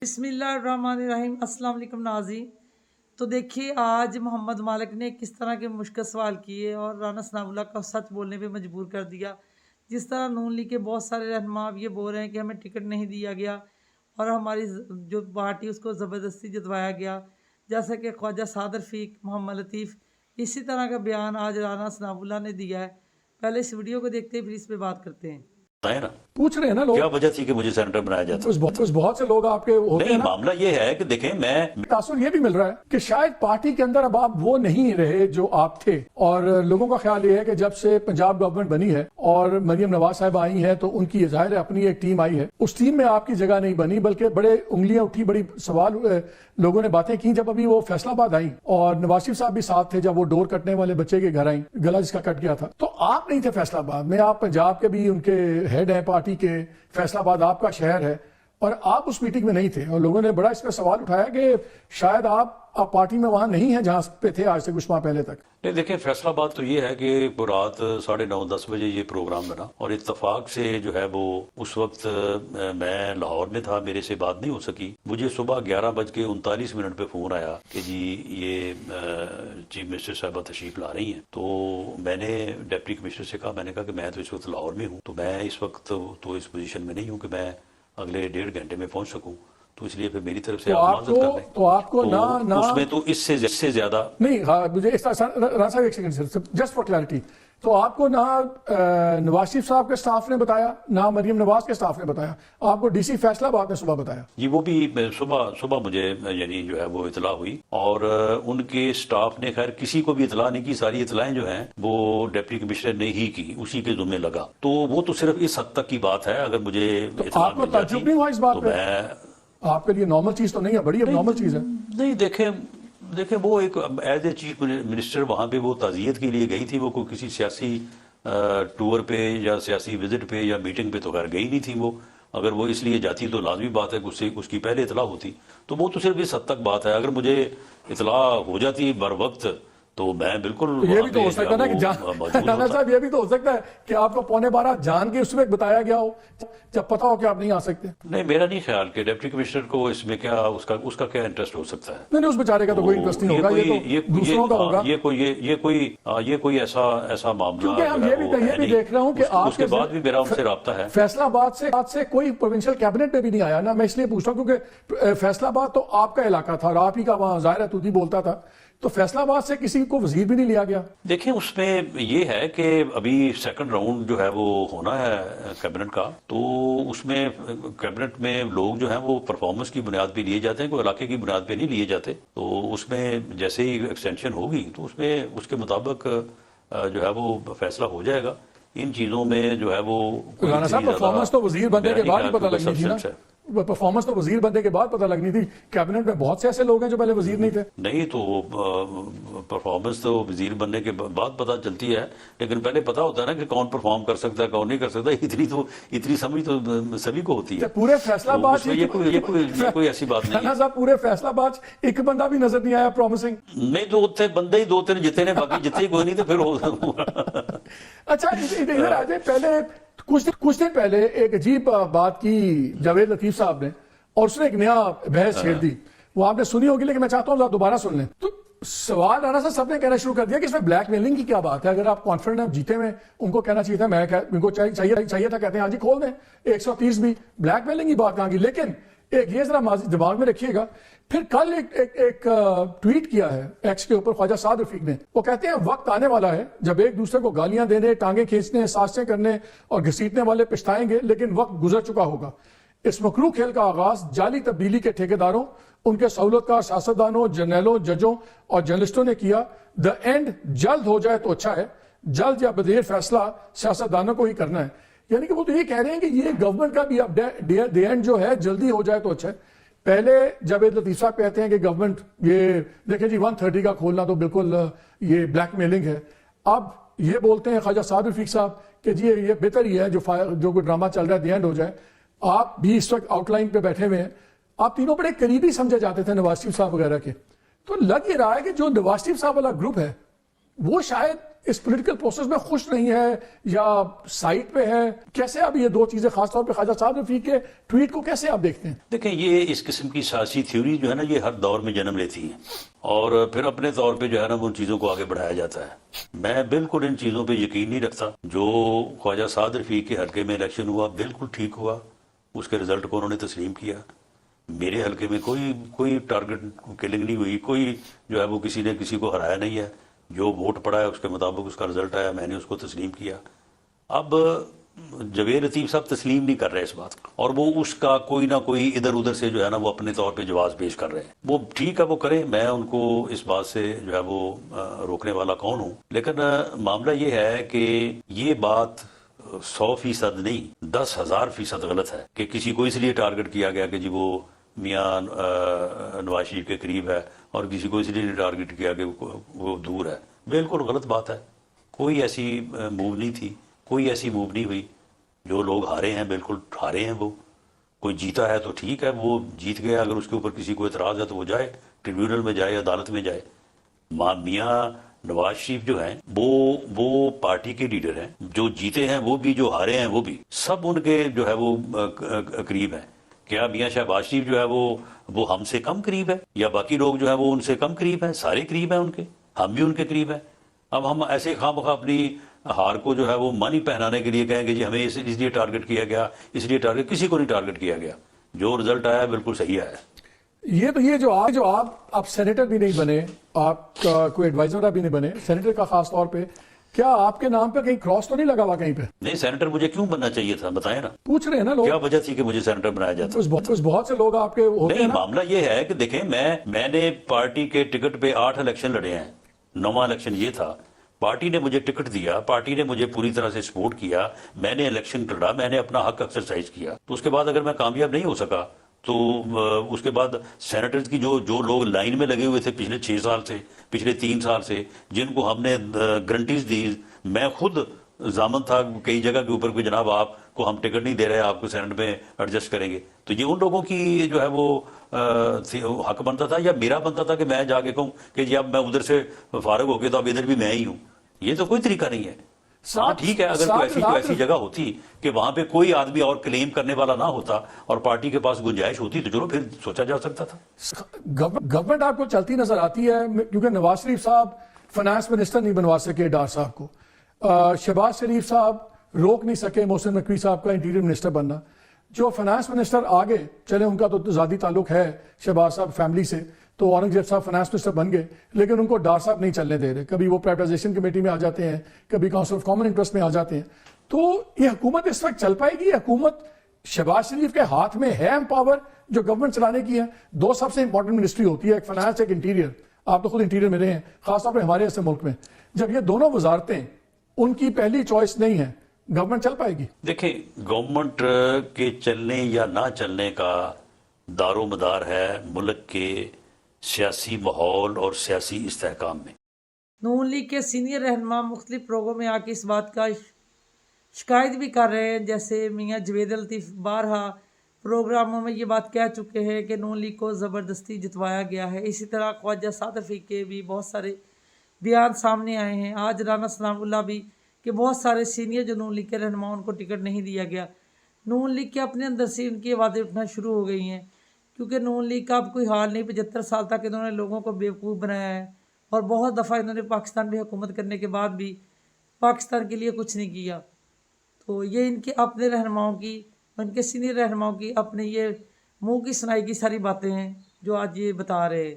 बिस्मिल्लाहिर्रहमानिर्रहीम। अस्सलाम वालेकुम नाज़रीन। तो देखिए आज मोहम्मद मालिक ने किस तरह के मुश्किल सवाल किए और राना सनाउल्लाह को सच बोलने पे मजबूर कर दिया। जिस तरह नून लीग के बहुत सारे रहनुमा अब ये बोल रहे हैं कि हमें टिकट नहीं दिया गया और हमारी जो पार्टी उसको ज़बरदस्ती जितवाया गया, जैसा कि ख्वाजा साद रफ़ीक, मोहम्मद लतीफ़, इसी तरह का बयान आज राना सनाउल्लाह ने दिया है। पहले इस वीडियो को देखते हैं, फिर इस पर बात करते हैं। है ना, पूछ रहे हैं ना लोग, क्या वजह थी कि मुझे सेनेटर बनाया जाता? बहुत से लोग आपके होते नहीं, हैं ना। मामला ये है कि देखें, मैं तासुर ये भी मिल रहा है कि शायद पार्टी के अंदर अब आप वो नहीं रहे जो आप थे, और लोगों का ख्याल ये है कि जब से पंजाब गवर्नमेंट बनी है और मरियम नवाज साहब आई हैं तो उनकी जाहिर है अपनी एक टीम आई है, उस टीम में आपकी जगह नहीं बनी, बल्कि बड़े उंगलियां उठी, बड़ी सवाल लोगों ने बातें की। जब अभी वो फैसलाबाद आई और नवाज शरीफ साहब भी साथ थे, जब वो डोर कटने वाले बच्चे के घर आई, गला जिसका कट गया था, तो आप नहीं थे फैसलाबाद में। आप पंजाब के भी उनके हेड हैं पार्टी के, फैसलाबाद आपका शहर है, और आप उस मीटिंग में नहीं थे। और लोगों ने बड़ा इस पर सवाल उठाया कि शायद आप पार्टी में वहां नहीं है जहां पे थे आज से कुछ माह पहले तक। नहीं, देखें, फैसलाबाद तो ये है कि रात 9:30-10 बजे ये प्रोग्राम बना और इत्तेफाक से जो है वो उस वक्त मैं लाहौर में था, मेरे से बात नहीं हो सकी। मुझे सुबह 11:39 पे फोन आया कि जी ये चीफ मिनिस्टर साहबा तशरीफ ला रही हैं। तो मैंने डिप्टी कमिश्नर से कहा, मैंने कहा कि मैं तो इस वक्त लाहौर में हूँ, तो मैं इस वक्त तो इस पोजीशन में नहीं हूँ कि मैं अगले 1.5 घंटे में पहुंच सकूं, तो इसलिए फिर मेरी तरफ से आप माजरत कर लें। तो आपको ना उसमें तो इससे ज्यादा नहीं। हाँ, मुझे एक second sir, just for clarity, तो आपको ना नवाज शरीफ साहब के स्टाफ ने बताया, ना मरियम नवाज के स्टाफ ने बताया, आपको डीसी फैसलाबाद ने सुबह बताया? जी, वो भी सुबह मुझे यानी जो है वो इतला हुई, और उनके स्टाफ ने खैर किसी को भी इतला नहीं की। सारी इतलाएं जो हैं वो डिप्टी कमिश्नर ने ही की, उसी के जुम्मे लगा। तो वो तो सिर्फ इस हद तक की बात है। अगर मुझे आपको ताज्जुब नहीं हुआ इस बात पे? आपके लिए नॉर्मल चीज तो नहीं है, बड़ी अब नॉर्मल चीज है। नहीं, देखें वो एक एज ए चीफ मिनिस्टर वहां पे वो ताज़ियत के लिए गई थी, वो कोई किसी सियासी टूर पे या सियासी विजिट पे या मीटिंग पे तो खैर गई नहीं थी। वो अगर वो इसलिए जाती तो लाजमी बात है कि उसकी पहले इतला होती। तो वो तो सिर्फ इस हद तक बात है। अगर मुझे इतला हो जाती बर वक्त तो मैं बिल्कुल ये भी तो हो सकता है ना कि राणा साहब, ये भी तो हो सकता है कि आपको 11:15 जान के उसमें बताया गया हो, जब पता हो कि आप नहीं आ सकते। नहीं, मेरा नहीं ख्याल कि डिप्टी कमिश्नर को इसमें क्या उसका क्या इंटरेस्ट हो सकता है। नहीं, उस बेचारे का तो कोई इंटरेस्ट नहीं होगा, ये तो दूसरों का होगा। ये कोई ऐसा मामला, क्योंकि हम ये भी देख रहा हूँ कि उसके बाद भी मेरा उनसे राब्ता है। फैसलाबाद से कोई प्रोविंशियल कैबिनेट में भी नहीं आया ना। मैं इसलिए पूछ रहा हूँ क्योंकि फैसलाबाद तो आपका इलाका था, आप ही का वहां जाहिर है तू ही बोलता था, तो फैसलाबाद से किसी को वजीर भी नहीं लिया गया। देखिए, उसमें ये है कि अभी सेकंड राउंड जो है वो होना है कैबिनेट का, तो उसमें कैबिनेट में लोग जो हैं वो परफॉर्मेंस की बुनियाद पे लिए जाते हैं, कोई इलाके की बुनियाद पे नहीं लिए जाते। तो उसमें जैसे ही एक्सटेंशन होगी तो उसमें उसके मुताबिक जो है वो फैसला हो जाएगा। इन चीजों में जो है वो राणा साहब, परफॉर्मेंस तो वजीर बनने के बाद ही पता लगनी थी ना। परफॉर्मेंस तो वजीर बनने के बाद पता लगनी थी। कैबिनेट में बहुत से ऐसे लोग हैं जो पहले वजीर नहीं थे। नहीं, तो परफॉर्मेंस तो वजीर बनने के बाद पता चलती है, लेकिन पहले पता होता है ना कि कौन परफॉर्म कर सकता है, कौन नहीं कर सकता। इतनी समझ तो सभी को होती है। पूरे फैसलाबाद तो ये कोई ऐसी बात नहीं है साहब, पूरे फैसलाबाद एक बंदा भी नजर नहीं आया प्रॉमिसिंग। नहीं, तो उत्थे बंदे ही 2-3 जिते ने, बाकी जिते कोई नहीं, तो फिर हो। अच्छा, इधर आ जाए। पहले कुछ दिन पहले एक अजीब बात की जावेद लतीफ साहब ने, और उसने एक नया बहस छेड़ दी। वो आपने सुनी होगी, लेकिन मैं चाहता हूँ दोबारा सुन लें। तो सवाल राणा साहब सबने कहना शुरू कर दिया कि इसमें ब्लैकमेलिंग की क्या बात है। अगर आप कॉन्फिडेंट जीते हुए, उनको कहना चाहिए था, उनको चाहिए था, कहते हैं हाँ जी खोल दें 130 भी। ब्लैकमेलिंग की बात कहाँ की? लेकिन एक ये जरा दिमाग में रखिएगा, फिर कल एक ट्वीट किया है एक्स के ऊपर ख्वाजा साद रफीक ने। वो कहते हैं वक्त आने वाला है जब एक दूसरे को गालियां देने, टांगे खींचने, सांसें करने और घसीटने वाले पछताएंगे, लेकिन वक्त गुजर चुका होगा। इस मकरू खेल का आगाज जाली तब्दीली के ठेकेदारों, उनके सहूलतकार सियासतदानों, जर्नलों, जजों और जर्नलिस्टों ने किया। द एंड जल्द हो जाए तो अच्छा है, जल्द या बदेर फैसला सियासतदानों को ही करना है। यानी कि वो तो ये कह रहे हैं कि ये गवर्नमेंट का भी अब द एंड जो है जल्दी हो जाए तो अच्छा है। पहले जावेद लतीफ साहब कहते हैं कि गवर्नमेंट ये देखें जी 130 का खोलना तो बिल्कुल ये ब्लैकमेलिंग है। अब ये बोलते हैं ख्वाजा साद रफीक साहब कि जी ये बेहतर ही है जो कोई ड्रामा चल रहा है द एंड हो जाए। आप भी इस वक्त आउटलाइन पे बैठे हुए हैं, आप तीनों बड़े करीबी समझे जाते थे नवाज शरीफ साहब वगैरह के। तो लग ये रहा है कि जो नवाज शरीफ साहब वाला ग्रुप है वो शायद اس پولیٹیکل پروسیس میں خوش نہیں ہے یا سائٹ پہ ہے؟ کیسے آپ یہ دو چیزیں خاص طور پہ خواجہ سعد رفیق کے ٹویٹ کو کیسے آپ دیکھتے ہیں؟ دیکھیں یہ اس قسم کی سیاسی تھیوری جو ہے نا یہ ہر دور میں جنم لیتی ہیں اور پھر اپنے طور پہ جو ہے نا ان چیزوں کو آگے بڑھایا جاتا ہے. میں بالکل ان چیزوں پہ یقین نہیں رکھتا. جو خواجہ سعد رفیق کے حلقے میں الیکشن ہوا بالکل ٹھیک ہوا, اس کے رزلٹ کو انہوں نے تسلیم کیا. میرے حلقے میں کوئی ٹارگٹ کلنگ نہیں ہوئی, کوئی جو ہے وہ کسی نے کسی کو ہرایا نہیں ہے. جو ووٹ پڑا ہے اس کے مطابق اس کا رزلٹ آیا, میں نے اس کو تسلیم کیا. اب جوید لطیف صاحب تسلیم نہیں کر رہے اس بات کو, اور وہ اس کا کوئی نہ کوئی ادھر ادھر سے جو ہے نا وہ اپنے طور پہ جواز پیش کر رہے ہیں. وہ ٹھیک ہے وہ کریں, میں ان کو اس بات سے جو ہے وہ روکنے والا کون ہوں. لیکن معاملہ یہ ہے کہ یہ بات 100% نہیں 10,000% غلط ہے کہ کسی کو اس لیے ٹارگٹ کیا گیا کہ جی وہ میاں نواز شریف کے قریب ہے اور کسی کو اس لیے ٹارگٹ کیا کہ وہ دور ہے. بالکل غلط بات ہے. کوئی ایسی موو نہیں تھی, کوئی ایسی موو نہیں ہوئی. جو لوگ ہارے ہیں بالکل ہارے ہیں. وہ کوئی جیتا ہے تو ٹھیک ہے, وہ جیت گیا. اگر اس کے اوپر کسی کو اعتراض ہے تو وہ جائے ٹریبیونل میں جائے, عدالت میں جائے. میاں نواز شریف جو ہیں وہ پارٹی کے لیڈر ہیں. جو جیتے ہیں وہ بھی, جو ہارے ہیں وہ بھی, سب ان کے جو ہے وہ قریب ہیں. کیا میاں شہباز شریف جو ہے وہ ہم سے کم قریب ہے یا باقی لوگ جو ہے وہ ان سے کم قریب ہیں؟ سارے قریب ہیں ان کے, ہم بھی ان کے قریب ہیں. اب ہم ایسے خواہ مخواہ اپنی ہار کو جو ہے وہ مانی پہنانے کے لیے کہیں گے جی ہمیں اس لیے ٹارگٹ کیا گیا, اس لیے ٹارگٹ, کسی کو نہیں ٹارگٹ کیا گیا. جو رزلٹ آیا بالکل صحیح آیا. یہ جو آپ سینیٹر بھی نہیں بنے, آپ کا کوئی ایڈوائزر بھی نہیں بنے سینیٹر کا, خاص طور پہ کیا آپ کے نام پہ کہیں کراس تو نہیں لگا ہوا کہیں پہ؟ نہیں, سینیٹر مجھے کیوں بننا چاہیے تھا بتائیں نا. پوچھ رہے ہیں نا لوگ, کیا وجہ تھی کہ مجھے سینیٹر بنایا جاتا؟ بہت سے لوگ آپ کے ہوتے ہیں نہیں, نا. معاملہ یہ ہے کہ دیکھیں میں نے پارٹی کے ٹکٹ پہ 8 الیکشن لڑے ہیں. 9واں الیکشن یہ تھا. پارٹی نے مجھے ٹکٹ دیا, پارٹی نے مجھے پوری طرح سے سپورٹ کیا, میں نے الیکشن لڑا, میں نے اپنا حق ایکسرسائز کیا. تو اس کے بعد اگر میں کامیاب نہیں ہو سکا تو اس کے بعد سینیٹرز کی جو لوگ لائن میں لگے ہوئے تھے پچھلے 6 سال سے, پچھلے 3 سال سے, جن کو ہم نے گارنٹیز دی, میں خود ضامن تھا کئی جگہ کے اوپر کہ جناب آپ کو ہم ٹکٹ نہیں دے رہے, آپ کو سینٹ میں ایڈجسٹ کریں گے. تو یہ ان لوگوں کی جو ہے وہ حق بنتا تھا یا میرا بنتا تھا کہ میں جا کے کہوں کہ جی اب میں ادھر سے فارغ ہو کے تو اب ادھر بھی میں ہی ہوں. یہ تو کوئی طریقہ نہیں ہے. ہاں ٹھیک ہے, اگر کوئی ایسی جگہ ہوتی کہ وہاں پہ کوئی آدمی اور کلیم کرنے والا نہ ہوتا اور پارٹی کے پاس گنجائش ہوتی تو چلو پھر سوچا جا سکتا تھا. گورنمنٹ آپ کو چلتی نظر آتی ہے کیونکہ نواز شریف صاحب فائنانس منسٹر نہیں بنوا سکے ڈار صاحب کو, شہباز شریف صاحب روک نہیں سکے محسن نقوی صاحب کا انٹیریئر منسٹر بننا. جو فائنانس منسٹر آگے چلے, ان کا تو ذاتی تعلق ہے شہباز صاحب فیملی سے, تو اورنگزیب صاحب فائنانس منسٹر بن گئے, لیکن ان کو ڈار صاحب نہیں چلنے دے رہے. کبھی وہ پرائیویٹائزیشن کمیٹی میں آ جاتے ہیں, کبھی کاؤنسل آف کامن انٹرسٹ میں آ جاتے ہیں. تو یہ حکومت اس وقت چل پائے گی؟ یہ حکومت شہباز شریف کے ہاتھ میں ہے امپاور جو گورنمنٹ چلانے کی ہے؟ 2 سب سے امپورٹنٹ منسٹری ہوتی ہے, ایک فائنانس, ایک انٹیریئر. آپ تو خود انٹیریئر میں رہے ہیں, خاص طور پہ ہمارے ایسے ملک میں. جب یہ دونوں وزارتیں ان کی پہلی چوائس نہیں ہے, گورنمنٹ چل پائے گی؟ دیکھیں, گورنمنٹ کے چلنے یا نہ چلنے کا دار و مدار ہے ملک کے سیاسی ماحول اور سیاسی استحکام میں. نون لیگ کے سینئر رہنما مختلف پروگرام میں آ کے اس بات کا شکایت بھی کر رہے ہیں, جیسے میاں جوید لطیف بارہا پروگراموں میں یہ بات کہہ چکے ہیں کہ نون لیگ کو زبردستی جتوایا گیا ہے. اسی طرح خواجہ سعد رفیق کے بھی بہت سارے بیان سامنے آئے ہیں. آج رانا ثناء اللہ بھی کہ بہت سارے سینئر جو نون لیگ کے رہنما ان کو ٹکٹ نہیں دیا گیا. نون لیگ کے اپنے اندر سے ان کی آوازیں اٹھنا شروع ہو گئی ہیں, کیونکہ نون لیگ کا اب کوئی حال نہیں. 75 سال تک انہوں نے لوگوں کو بیوقوف بنایا ہے اور بہت دفعہ انہوں نے پاکستان میں حکومت کرنے کے بعد بھی پاکستان کے لیے کچھ نہیں کیا. تو یہ ان کے اپنے رہنماؤں کی, ان کے سینئر رہنماؤں کی اپنے یہ منہ کی سنائی کی ساری باتیں ہیں جو آج یہ بتا رہے ہیں.